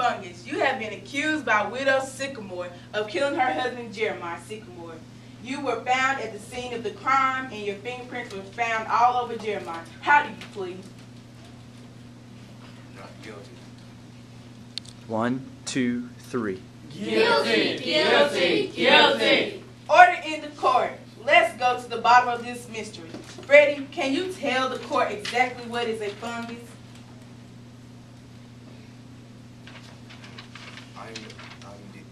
Fungus, you have been accused by Widow Sycamore of killing her husband Jeremiah Sycamore. You were found at the scene of the crime and your fingerprints were found all over Jeremiah. How do you plead? Not guilty. 1, 2, 3. Guilty, guilty, guilty. Order in the court. Let's go to the bottom of this mystery. Freddie, can you tell the court exactly what is a fungus? I'm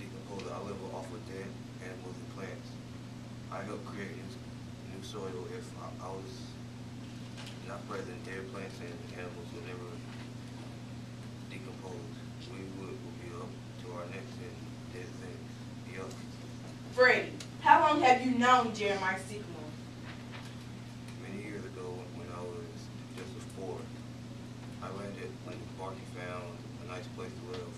decomposer. I live off of dead animals and plants. I help create new soil. If I was not present, dead plants and animals would never decompose. We would be up to our necks in dead things. Yup. Freddie, how long have you known Jeremiah Sycamore? Many years ago, when I was just a 4, I landed when Barky found a nice place to live.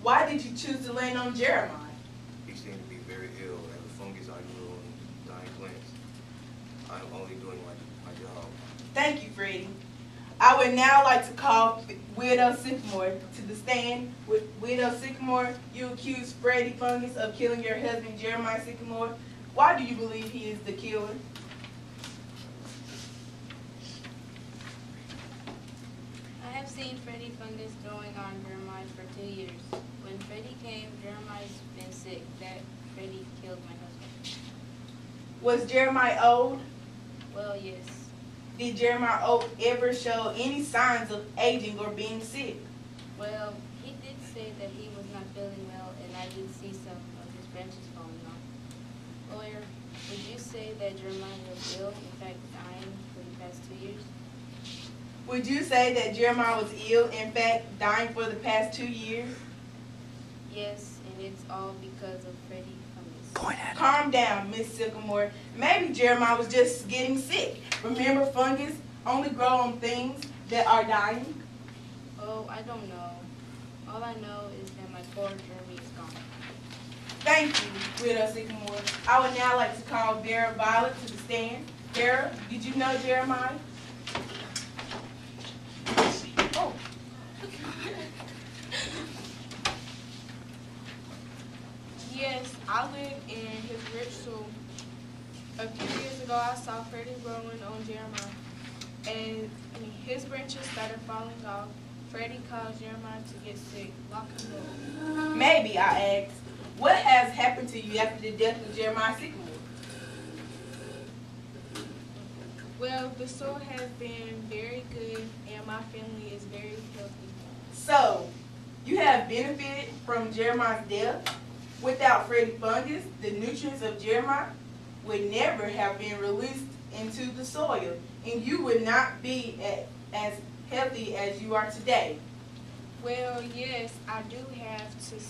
Why did you choose to land on Jeremiah? He seemed to be very ill. As a fungus, I grew on dying plants. I'm only doing my job. Thank you, Freddie. I would now like to call Widow Sycamore to the stand. Widow Sycamore, you accuse Freddie Fungus of killing your husband Jeremiah Sycamore. Why do you believe he is the killer? I have seen Freddie Fungus growing on Jeremiah for 2 years. When Freddie came, Jeremiah's been sick. That Freddie killed my husband. Was Jeremiah old? Well, yes. Did Jeremiah ever show any signs of aging or being sick? Well, he did say that he was not feeling well, and I did see some of his branches falling off. Lawyer, would you say that Jeremiah was ill, in fact dying for the past 2 years? Would you say that Jeremiah was ill, in fact dying for the past 2 years? Yes, and it's all because of Freddie Fungus. Point at it. Calm down, Miss Sycamore. Maybe Jeremiah was just getting sick. Remember, fungus only grow on things that are dying. Oh, I don't know. All I know is that my poor Jeremy is gone. Thank you, Widow Sycamore. I would now like to call Vera Violet to the stand. Vera, did you know Jeremiah? Oh. Yes, I live in his rich soul. A few years ago, I saw Freddie growing on Jeremiah, and his branches started falling off. Freddie caused Jeremiah to get sick. Lock him up. Maybe, I asked. What has happened to you after the death of Jeremiah Sycamore? Well, the soil has been very good, and my family is very healthy. So, you have benefited from Jeremiah's death. Without Freddie Fungus, the nutrients of Jeremiah would never have been released into the soil, and you would not be as healthy as you are today. Well, yes, I do have to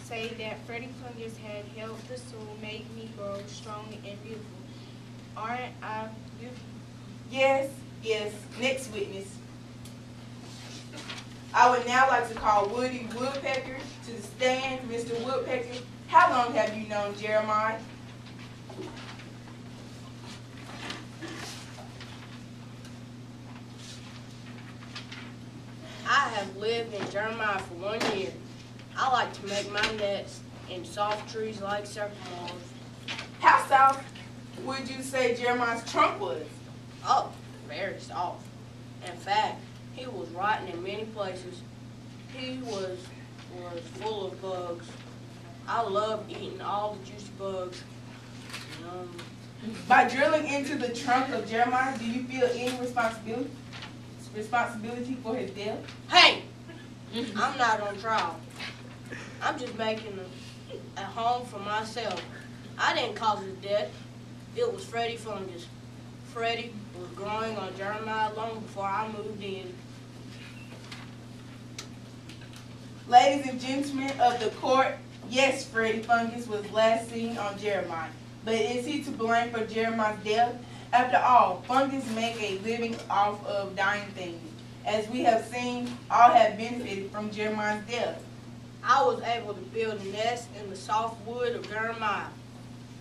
say that Freddie Fungus had helped the soil make me grow strong and beautiful. Aren't I beautiful? Yes, yes. Next witness. I would now like to call Woody Woodpecker to the stand. Mr. Woodpecker, how long have you known Jeremiah? I have lived in Jeremiah for 1 year. I like to make my nest in soft trees like sycamores. How soft would you say Jeremiah's trunk was? Oh, very soft. In fact, he was rotten in many places. He was full of bugs. I love eating all the juicy bugs. By drilling into the trunk of Jeremiah, do you feel any responsibility for his death? Hey, I'm not on trial. I'm just making a home for myself. I didn't cause his death. It was Freddie Fungus. Freddie was growing on Jeremiah long before I moved in. Ladies and gentlemen of the court, yes, Freddie Fungus was last seen on Jeremiah. But is he to blame for Jeremiah's death? After all, fungus make a living off of dying things. As we have seen, all have benefited from Jeremiah's death. I was able to build a nest in the soft wood of Jeremiah,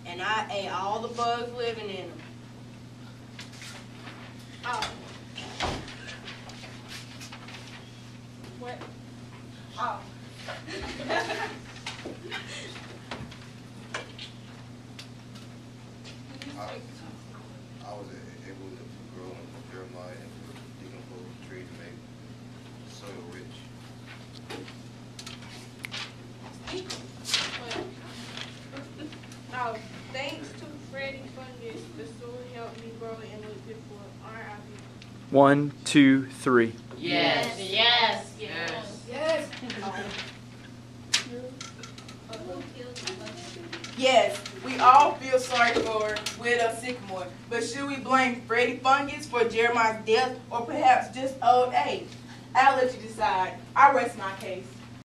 and I ate all the bugs living in them. Oh. What? Oh. I was able to grow in Jeremiah and decompose the tree to make soil rich. Now, thanks to Freddie Fungus, the soil helped me grow and look beautiful. Aren't I beautiful? 1, 2, 3. Yes. Yes. Yes. Yes, we all feel sorry for Widow Sycamore, but should we blame Freddie Fungus for Jeremiah's death or perhaps just old age? I'll let you decide. I rest my case.